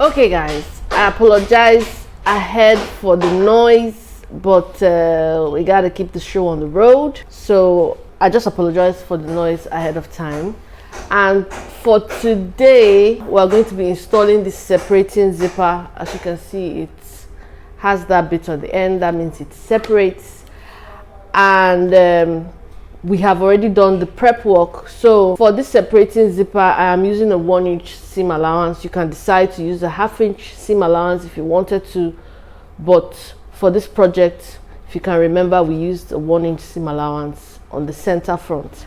Okay guys, I apologize ahead for the noise, but we gotta keep the show on the road, so I just apologize for the noise ahead of time. And for today we're going to be installing this separating zipper. As you can see, it has that bit on the end, that means it separates. And we have already done the prep work. So for this separating zipper, I am using a 1-inch seam allowance. You can decide to use a 1/2-inch seam allowance if you wanted to, but for this project, if you can remember, we used a 1-inch seam allowance on the center front.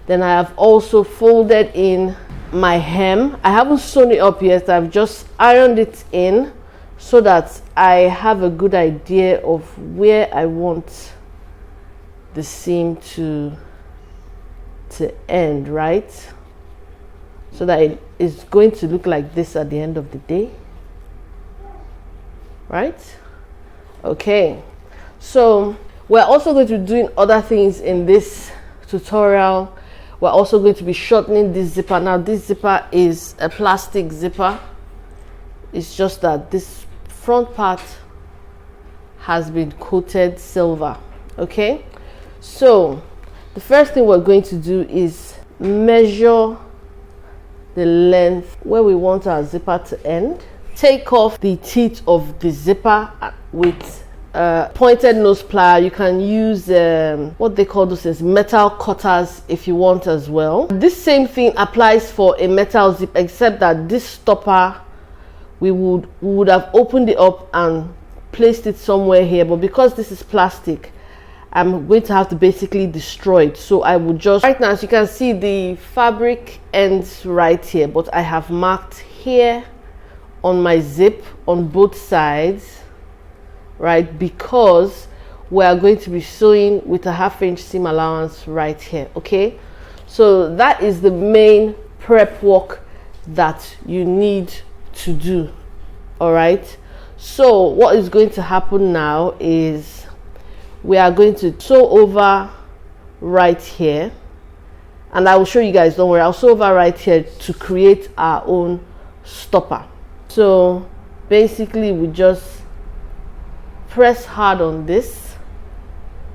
Then I have also folded in my hem. I haven't sewn it up yet, I've just ironed it in so that I have a good idea of where I want the seam to end, right? So that it is going to look like this at the end of the day, right? Okay, so we're also going to be doing other things in this tutorial. We're also going to be shortening this zipper. Now this zipper is a plastic zipper. It's just that this front part has been coated silver. Okay, so the first thing we're going to do is measure the length where we want our zipper to end. Take off the teeth of the zipper with pointed nose plier. You can use what they call those is metal cutters if you want as well. This same thing applies for a metal zip, except that this stopper we would have opened it up and placed it somewhere here, but because this is plastic, I'm going to have to basically destroy it. So I would just, right now, as you can see, the fabric ends right here, but I have marked here on my zip on both sides, right? Because we are going to be sewing with a 1/2-inch seam allowance right here. Okay, so that is the main prep work that you need to do. All right, so what is going to happen now is we are going to sew over right here, and I will show you guys, don't worry, I'll sew over right here to create our own stopper. So basically we just press hard on this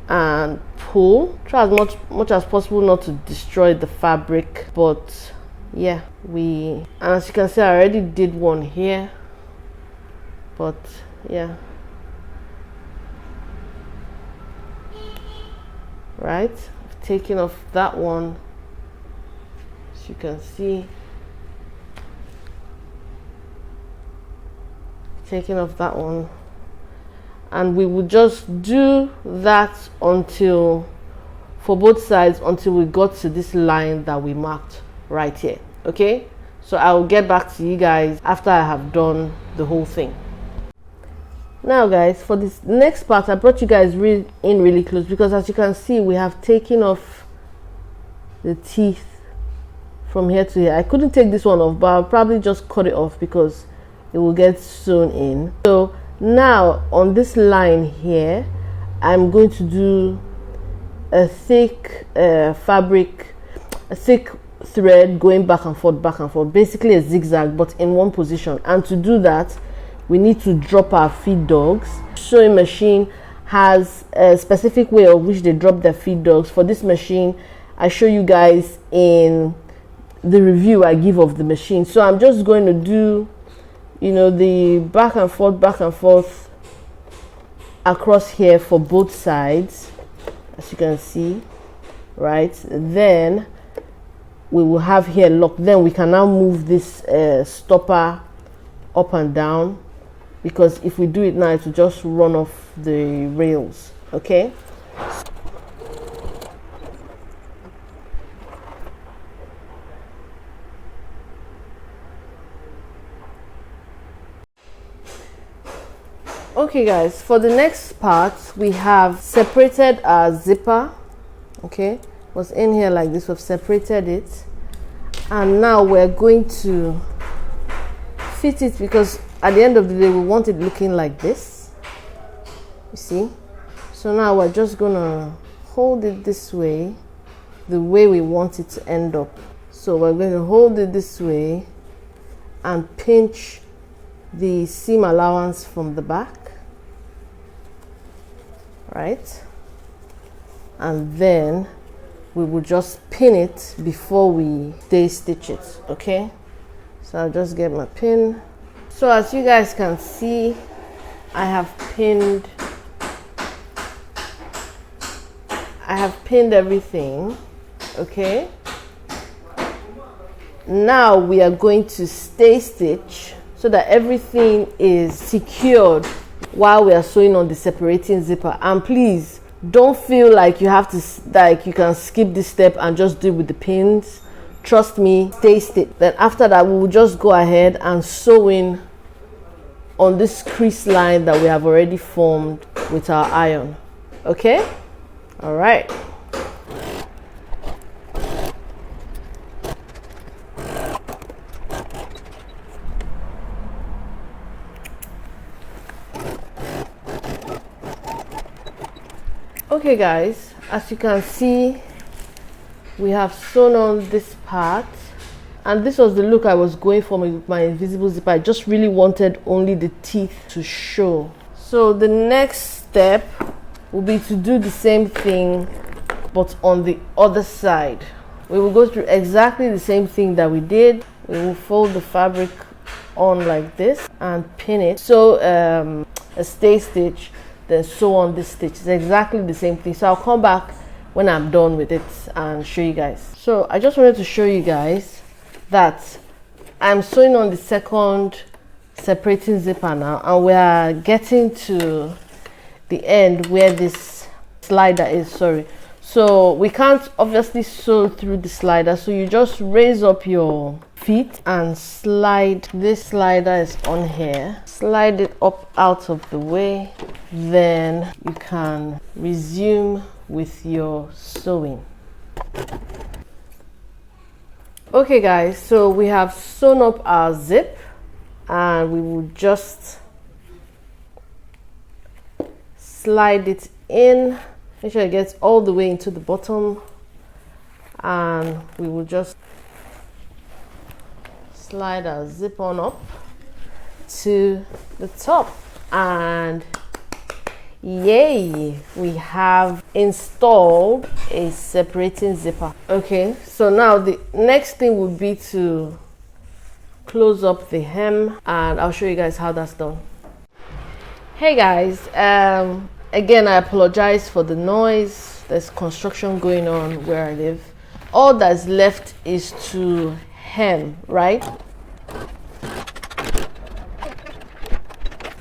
and pull. Try as much as possible not to destroy the fabric, but yeah, and as you can see, I already did one here, but yeah, right, I've taken off that one, as you can see, taking off that one, and we will just do that until, for both sides, until we got to this line that we marked right here. Okay, so I will get back to you guys after I have done the whole thing. Now guys, for this next part, I brought you guys in really close, because as you can see, we have taken off the teeth from here to here. I couldn't take this one off, but I'll probably just cut it off because it will get sewn in. So now on this line here, I'm going to do a thick fabric, a thick thread going back and forth, basically a zigzag, but in one position. And to do that, we need to drop our feed dogs. Sewing machine has a specific way of which they drop their feed dogs. For this machine, I show you guys in the review I give of the machine. So I'm just going to do, you know, the back and forth across here for both sides, as you can see, right? Then we will have here lock. Then we can now move this stopper up and down, because if we do it now, it will just run off the rails. Okay, okay guys, for the next part, we have separated our zipper. Okay, it was in here like this, we've separated it, and now we're going to fit it, because at the end of the day we want it looking like this, you see. So now we're just gonna hold it this way, the way we want it to end up. So we're going to hold it this way and pinch the seam allowance from the back, right? And then we will just pin it before we stay stitch it. Okay, so I'll just get my pin. So as you guys can see, I have pinned everything. Okay, now we are going to stay stitch so that everything is secured while we are sewing on the separating zipper. And please don't feel like you have to, like you can skip this step and just do it with the pins. Trust me, stay stitch. Then after that, we will just go ahead and sew in on this crease line that we have already formed with our iron. Okay, all right. Okay guys, as you can see, we have sewn on this part, and this was the look I was going for with my invisible zipper. I just really wanted only the teeth to show. So the next step will be to do the same thing but on the other side. We will go through exactly the same thing that we did. We will fold the fabric on like this and pin it. So a stay stitch, then sew on this stitch. It's exactly the same thing. So I'll come back when I'm done with it and show you guys. So I just wanted to show you guys that I'm sewing on the second separating zipper now, and we are getting to the end where this slider is. So we can't obviously sew through the slider, so you just raise up your feet and slide. This slider is on here, slide it up out of the way, then you can resume with your sewing. Okay guys, so we have sewn up our zip, and we will just slide it in. Make sure it gets all the way into the bottom, and we will just slide our zip on up to the top, and yay, we have installed a separating zipper. Okay, so now the next thing would be to close up the hem, and I'll show you guys how that's done. Hey guys, again, I apologize for the noise. There's construction going on where I live. All that's left is to hem, right?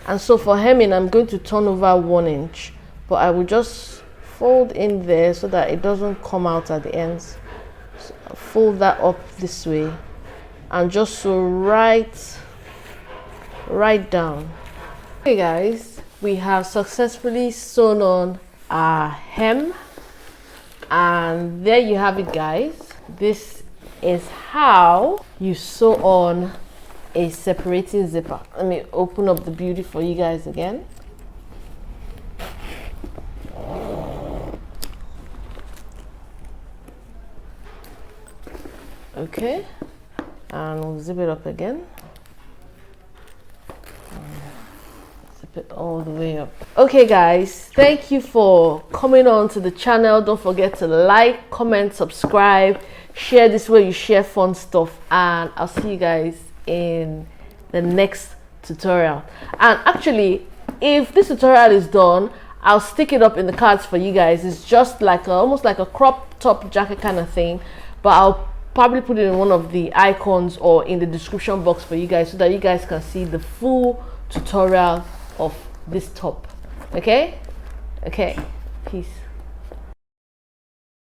And so for hemming, I'm going to turn over 1 inch, but I will just fold in there so that it doesn't come out at the ends. So I'll fold that up this way and just sew right down. Okay guys, we have successfully sewn on our hem, and there you have it guys. This is how you sew on a separating zipper. Let me open up the beauty for you guys again. Okay, and we'll zip it up again. Zip it all the way up. Okay guys, thank you for coming on to the channel. Don't forget to like, comment, subscribe, share this where you share fun stuff, and I'll see you guys in the next tutorial. And actually, if this tutorial is done, I'll stick it up in the cards for you guys. It's just like almost like a crop top jacket kind of thing, but I'll probably put it in one of the icons or in the description box for you guys so that you guys can see the full tutorial of this top. Okay, peace.